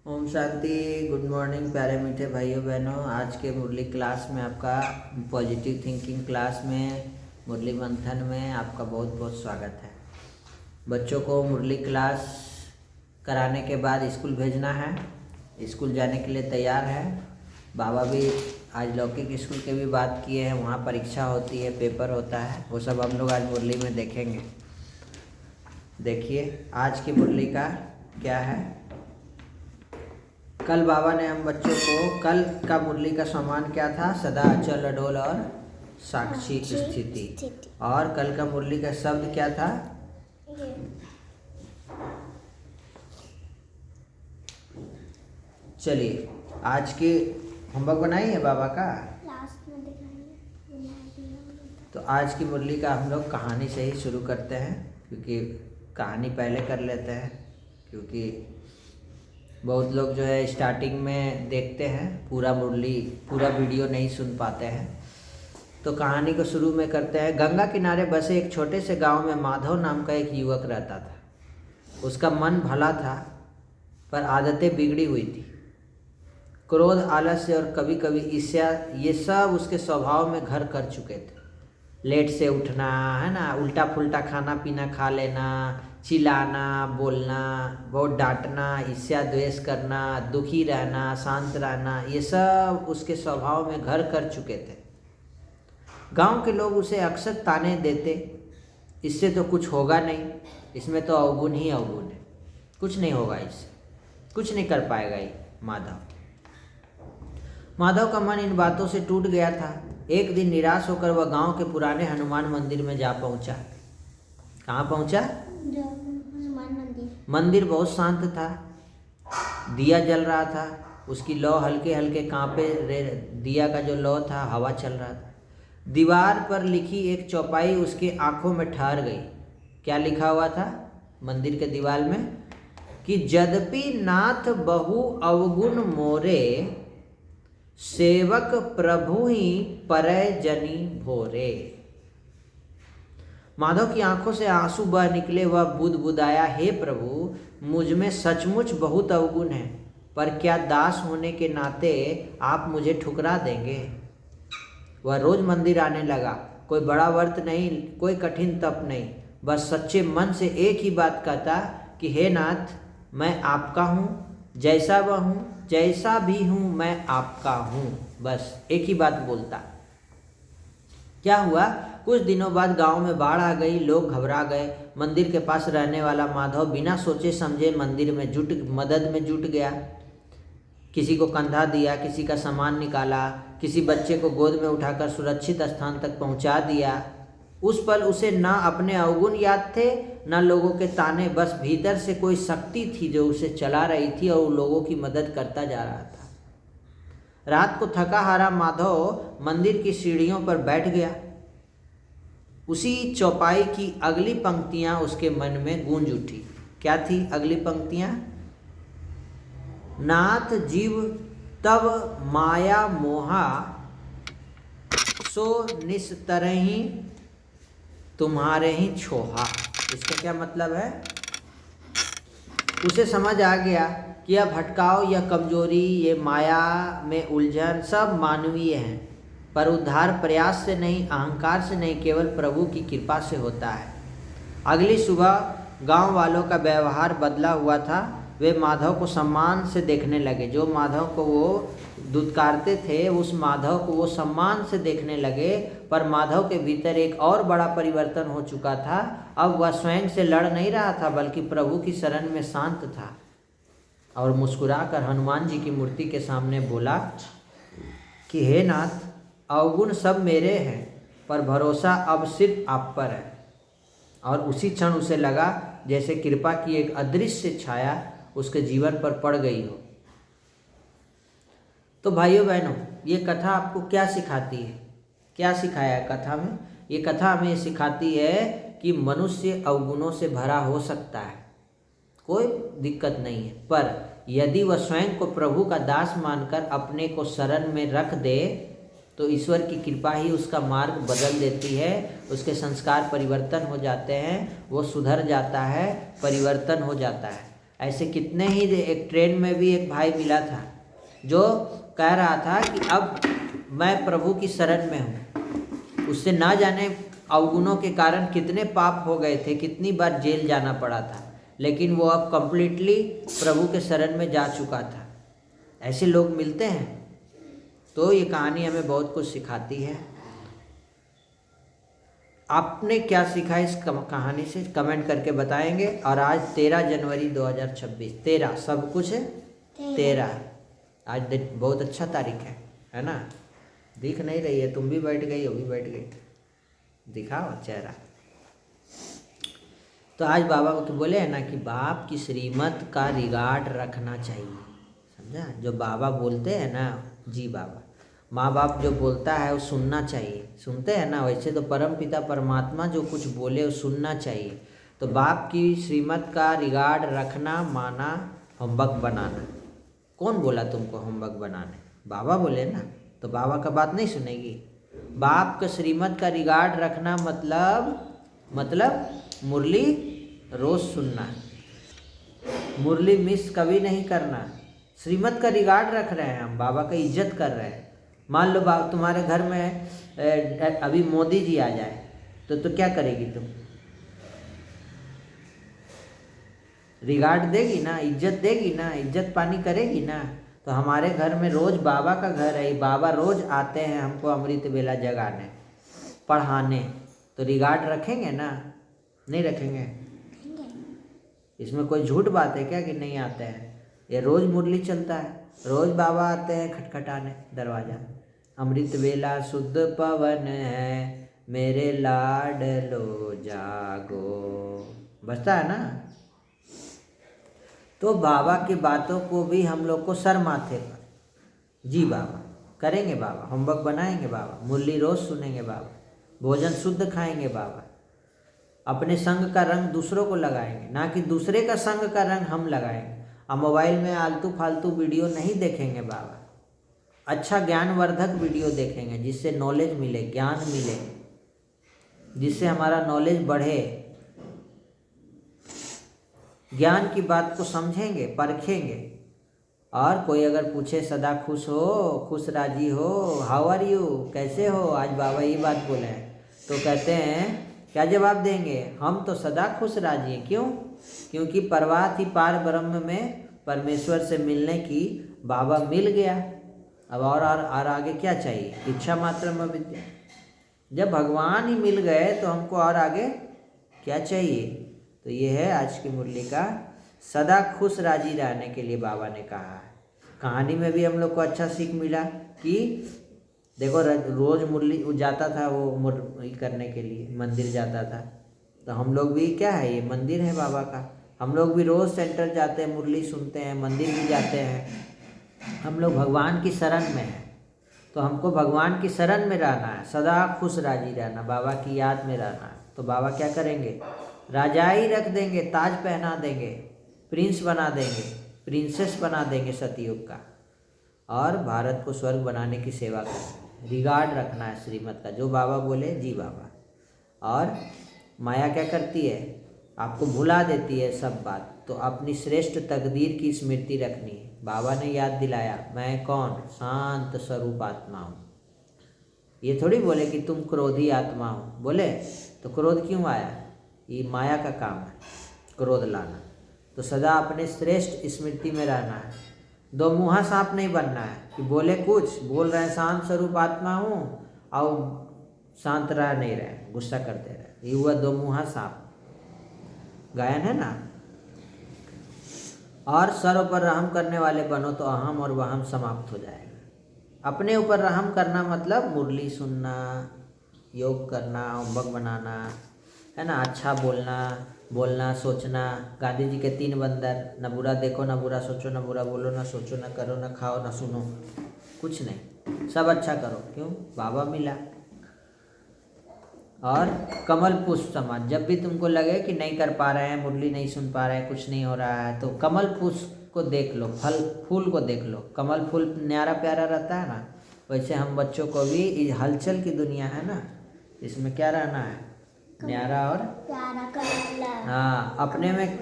Om Shanti. Good morning प्यारे मीठे भाइयों बहनों। आज के मुरली क्लास में आपका पॉजिटिव थिंकिंग क्लास में मुरली मंथन में आपका बहुत बहुत स्वागत है। बच्चों को मुरली क्लास कराने के बाद स्कूल भेजना है। स्कूल जाने के लिए तैयार है। बाबा भी आज लौकिक स्कूल के भी बात किए हैं, वहाँ परीक्षा होती है, पेपर होता है, वो सब हम लोग आज मुरली में देखेंगे। देखिए आज की मुरली का क्या है। कल बाबा ने हम बच्चों को कल का मुरली का सम्मान क्या था, सदा अचल अडोल और साक्षी स्थिति। और कल का मुरली का शब्द क्या था, चलिए आज के होमवर्क बनाई है बाबा का। तो आज की मुरली का हम लोग कहानी से ही शुरू करते हैं, क्योंकि कहानी पहले कर लेते हैं, क्योंकि बहुत लोग जो है स्टार्टिंग में देखते हैं, पूरा मुरली पूरा वीडियो नहीं सुन पाते हैं। तो कहानी को शुरू में करते हैं। गंगा किनारे बसे एक छोटे से गांव में माधव नाम का एक युवक रहता था। उसका मन भला था पर आदतें बिगड़ी हुई थी। क्रोध, आलस्य और कभी कभी ईर्ष्या, ये सब उसके स्वभाव में घर कर चुके थे। लेट से उठना, है ना, उल्टा पुल्टा खाना पीना खा लेना, चिल्लाना, बोलना, बहुत डांटना, ईर्ष्या द्वेष करना, दुखी रहना, शांत रहना, ये सब उसके स्वभाव में घर कर चुके थे। गांव के लोग उसे अक्सर ताने देते, इससे तो कुछ होगा नहीं, इसमें तो अवगुण ही अवगुण है, कुछ नहीं होगा, इससे कुछ नहीं कर पाएगा ये माधव का मन इन बातों से टूट गया था। एक दिन निराश होकर वह गांव के पुराने हनुमान मंदिर में जा पहुंचा। कहाँ पहुंचा? मंदिर बहुत शांत था। दिया जल रहा था, उसकी लौ हल्के हल्के कांपे, दिया का जो लौ था, हवा चल रहा था। दीवार पर लिखी एक चौपाई उसके आंखों में ठहर गई। क्या लिखा हुआ था मंदिर के दीवार में कि यद्यपि नाथ बहु अवगुण मोरे, सेवक प्रभु ही परय जनी भोरे। माधव की आंखों से आंसू बह निकले। वह बुदबुदाया, हे प्रभु, मुझ में सचमुच बहुत अवगुण है, पर क्या दास होने के नाते आप मुझे ठुकरा देंगे? वह रोज मंदिर आने लगा। कोई बड़ा व्रत नहीं, कोई कठिन तप नहीं, बस सच्चे मन से एक ही बात कहता कि हे नाथ, मैं आपका हूँ, जैसा वह हूँ, जैसा भी हूँ मैं आपका हूँ। बस एक ही बात बोलता। क्या हुआ, कुछ दिनों बाद गांव में बाढ़ आ गई। लोग घबरा गए। मंदिर के पास रहने वाला माधव बिना सोचे समझे मंदिर में मदद में जुट गया। किसी को कंधा दिया, किसी का सामान निकाला, किसी बच्चे को गोद में उठाकर सुरक्षित स्थान तक पहुंचा दिया। उस पल उसे न अपने अवगुण याद थे, न लोगों के ताने, बस भीतर से कोई शक्ति थी जो उसे चला रही थी और लोगों की मदद करता जा रहा था। रात को थका हारा माधव मंदिर की सीढ़ियों पर बैठ गया। उसी चौपाई की अगली पंक्तियां उसके मन में गूंज उठी। क्या थी अगली पंक्तियां? नाथ जीव तब माया मोहा, सो निस्तरहि तुम्हारे ही छोहा। इसका क्या मतलब है? उसे समझ आ गया कि यह भटकाव, यह कमजोरी, ये माया में उलझन सब मानवीय हैं, पर उद्धार प्रयास से नहीं, अहंकार से नहीं, केवल प्रभु की कृपा से होता है। अगली सुबह गांव वालों का व्यवहार बदला हुआ था। वे माधव को सम्मान से देखने लगे। जो माधव को वो दुत्कारते थे, उस माधव को वो सम्मान से देखने लगे। पर माधव के भीतर एक और बड़ा परिवर्तन हो चुका था। अब वह स्वयं से लड़ नहीं रहा था, बल्कि प्रभु की शरण में शांत था और मुस्कुराकर हनुमान जी की मूर्ति के सामने बोला कि हे नाथ, अवगुण सब मेरे हैं, पर भरोसा अब सिर्फ आप पर है। और उसी क्षण उसे लगा जैसे कृपा की एक अदृश्य छाया उसके जीवन पर पड़ गई हो। तो भाइयों बहनों, ये कथा आपको क्या सिखाती है? क्या सिखाया है कथा में? ये कथा हमें सिखाती है कि मनुष्य अवगुणों से भरा हो सकता है, कोई दिक्कत नहीं है, पर यदि वह स्वयं को प्रभु का दास मानकर अपने को शरण में रख दे तो ईश्वर की कृपा ही उसका मार्ग बदल देती है। उसके संस्कार परिवर्तन हो जाते हैं, वो सुधर जाता है, परिवर्तन हो जाता है। ऐसे कितने ही। एक ट्रेन में भी एक भाई मिला था जो कह रहा था कि अब मैं प्रभु की शरण में हूँ। उससे ना जाने अवगुणों के कारण कितने पाप हो गए थे, कितनी बार जेल जाना पड़ा था, लेकिन वो अब कंप्लीटली प्रभु के शरण में जा चुका था। ऐसे लोग मिलते हैं। तो ये कहानी हमें बहुत कुछ सिखाती है। आपने क्या सीखा इस कहानी से कमेंट करके बताएंगे। और आज 13 जनवरी 2026, 13 सब कुछ है 13। आज बहुत अच्छा तारीख है ना। दिख नहीं रही है, तुम भी बैठ गई, वो भी बैठ गई, दिखाओ चेहरा। तो आज बाबा को बोले है ना कि बाप की श्रीमत का रिगार्ड रखना चाहिए, समझा। जो बाबा बोलते हैं ना, जी बाबा, माँ बाप जो बोलता है वो सुनना चाहिए, सुनते हैं ना। वैसे तो परम पिता परमात्मा जो कुछ बोले वो सुनना चाहिए। तो बाप की श्रीमत का रिगार्ड रखना माना होमवर्क बनाना। कौन बोला तुमको होमवर्क बनाने? बाबा बोले ना। तो बाबा का बात नहीं सुनेगी। बाप के श्रीमत का रिगार्ड रखना मतलब मुरली रोज सुनना, मुरली मिस कभी नहीं करना। श्रीमत का रिगार्ड रख रहे हैं हम, बाबा का इज्जत कर रहे हैं। मान लो तुम्हारे घर में अभी मोदी जी आ जाए तो क्या करेगी तुम? रिगार्ड देगी ना, इज्जत देगी ना, इज्जत पानी करेगी ना। तो हमारे घर में रोज बाबा का घर है, बाबा रोज आते हैं हमको अमृत बेला जगाने, पढ़ाने। तो रिगार्ड रखेंगे ना, नहीं रखेंगे? इसमें कोई झूठ बात है क्या कि नहीं आते हैं? ये रोज मुरली चलता है, रोज बाबा आते हैं खटखटाने दरवाजा। अमृत बेला शुद्ध पवन है, मेरे लाडलो जागो, बजता है ना। तो बाबा की बातों को भी हम लोग को सर माथे पर, जी बाबा करेंगे। बाबा होमवर्क बनाएंगे, बाबा मुरली रोज सुनेंगे, बाबा भोजन शुद्ध खाएंगे, बाबा अपने संग का रंग दूसरों को लगाएंगे, ना कि दूसरे का संग का रंग हम लगाएंगे। अब मोबाइल में आलतू फालतू वीडियो नहीं देखेंगे बाबा, अच्छा ज्ञानवर्धक वीडियो देखेंगे जिससे नॉलेज मिले, ज्ञान मिले, जिससे हमारा नॉलेज बढ़े। ज्ञान की बात को समझेंगे, परखेंगे। और कोई अगर पूछे सदा खुश हो, खुश राजी हो, हाउ आर यू, कैसे हो, आज बाबा ये बात बोले हैं, तो कहते हैं क्या जवाब देंगे? हम तो सदा खुश राजी हैं। क्यों? क्योंकि परवाह थी पार ब्रह्म में परमेश्वर से मिलने की, बाबा मिल गया। अब और आगे क्या चाहिए? इच्छा मात्र में विद्या। जब भगवान ही मिल गए तो हमको और आगे क्या चाहिए? तो ये है आज की मुरली का सदा खुश राजी रहने के लिए बाबा ने कहा है। कहानी में भी हम लोग को अच्छा सीख मिला कि देखो रोज मुरली जाता था वो मुरली करने के लिए, मंदिर जाता था। तो हम लोग भी क्या है, ये मंदिर है बाबा का, हम लोग भी रोज सेंटर जाते हैं, मुरली सुनते हैं, मंदिर भी जाते हैं। हम लोग भगवान की शरण में हैं, तो हमको भगवान की शरण में रहना है, सदा खुश राजी रहना, बाबा की याद में रहना है। तो बाबा क्या करेंगे? राजाई रख देंगे, ताज पहना देंगे, प्रिंस बना देंगे, प्रिंसेस बना देंगे सतयुग का, और भारत को स्वर्ग बनाने की सेवा करेंगे। रिगार्ड रखना है श्रीमत का, जो बाबा बोले जी बाबा। और माया क्या करती है? आपको भुला देती है सब बात। तो अपनी श्रेष्ठ तकदीर की स्मृति रखनी है। बाबा ने याद दिलाया, मैं कौन? शांत स्वरूप आत्मा हूँ। ये थोड़ी बोले कि तुम क्रोधी आत्मा हो, बोले तो क्रोध क्यों आया? ये माया का काम है क्रोध लाना। तो सदा अपने श्रेष्ठ स्मृति में रहना है। दो मुँहा सांप नहीं बनना है कि बोले कुछ, बोल रहे हैं शांत स्वरूप आत्मा हूँ और शांत रह नहीं रहे, गुस्सा करते रहे। ये हुआ दो मुँहा सांप, गायन है ना। और सर्व पर रहम करने वाले बनो तो अहम और वहम समाप्त हो जाएगा। अपने ऊपर रहम करना मतलब मुरली सुनना, योग करना, होमवर्क बनाना, है ना, अच्छा बोलना, सोचना। गांधी जी के 3 बंदर, न बुरा देखो, न बुरा सोचो, न बुरा बोलो, न सोचो, न करो, न खाओ, न सुनो, कुछ नहीं, सब अच्छा करो। क्यों? बाबा मिला। और कमल पुष्प समाज, जब भी तुमको लगे कि नहीं कर पा रहे हैं, मुरली नहीं सुन पा रहे हैं, कुछ नहीं हो रहा है, तो कमल पुष्प को देख लो, फूल को देख लो। कमल फूल न्यारा प्यारा रहता है ना, वैसे हम बच्चों को भी हलचल की दुनिया है ना, इसमें क्या रहना है? न्यारा और प्यारा कलर। हाँ,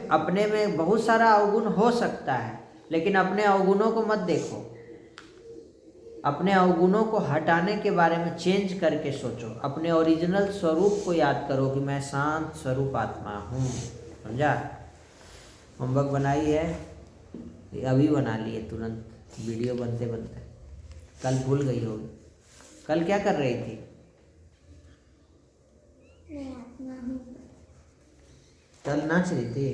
अपने में बहुत सारा अवगुण हो सकता है, लेकिन अपने अवगुणों को मत देखो। अपने अवगुणों को हटाने के बारे में चेंज करके सोचो। अपने ओरिजिनल स्वरूप को याद करो कि मैं शांत स्वरूप आत्मा हूँ। समझा? होमवर्क बनाई है? अभी बना लिए तुरंत, वीडियो बनते बनते। कल भूल गई होगी। कल क्या कर रही थी? मैं आत्मा हूँ। कल नाच रही थी।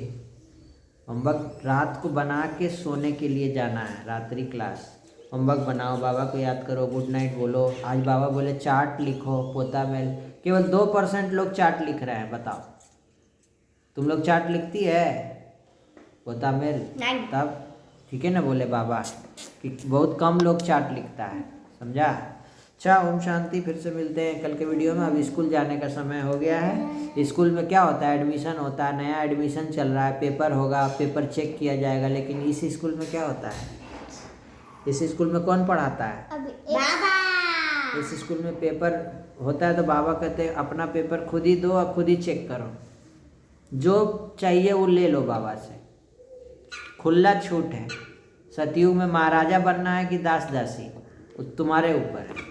होमवर्क रात को बना के सोने के लिए जाना है, रात्रि क्लास। होमवर्क बनाओ, बाबा को याद करो, गुड नाइट बोलो। आज बाबा बोले चार्ट लिखो, पोता मेल। केवल 2% लोग चार्ट लिख रहे हैं, बताओ। तुम लोग चार्ट लिखती है पोता मेल? नहीं। तब ठीक है ना, बोले बाबा कि बहुत कम लोग चार्ट लिखता है। समझा? अच्छा, ओम शांति। फिर से मिलते हैं कल के वीडियो में। अब स्कूल जाने का समय हो गया है। स्कूल में क्या होता है? एडमिशन होता है, नया एडमिशन चल रहा है, पेपर होगा, पेपर चेक किया जाएगा। लेकिन इस स्कूल में क्या होता है? इस स्कूल में कौन पढ़ाता है? बाबा। इस स्कूल में पेपर होता है तो बाबा कहते हैं अपना पेपर खुद ही दो और खुद ही चेक करो, जो चाहिए वो ले लो बाबा से। खुला छूट है। सतयुग में महाराजा बनना है कि दास दासी, वो तुम्हारे ऊपर है।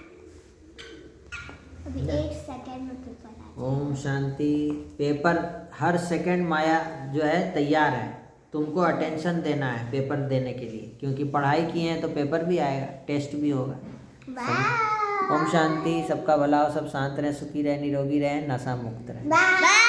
अभी 1 सेकंड में पेपर आ जाएगा। ओम शांति। पेपर हर सेकंड माया जो है तैयार है, तुमको अटेंशन देना है पेपर देने के लिए, क्योंकि पढ़ाई किए हैं तो पेपर भी आएगा, टेस्ट भी होगा। बाय। ओम शांति। सबका भला हो, सब शांत रहें, सुखी रहें, निरोगी रहें, नशा मुक्त रहें। बाय।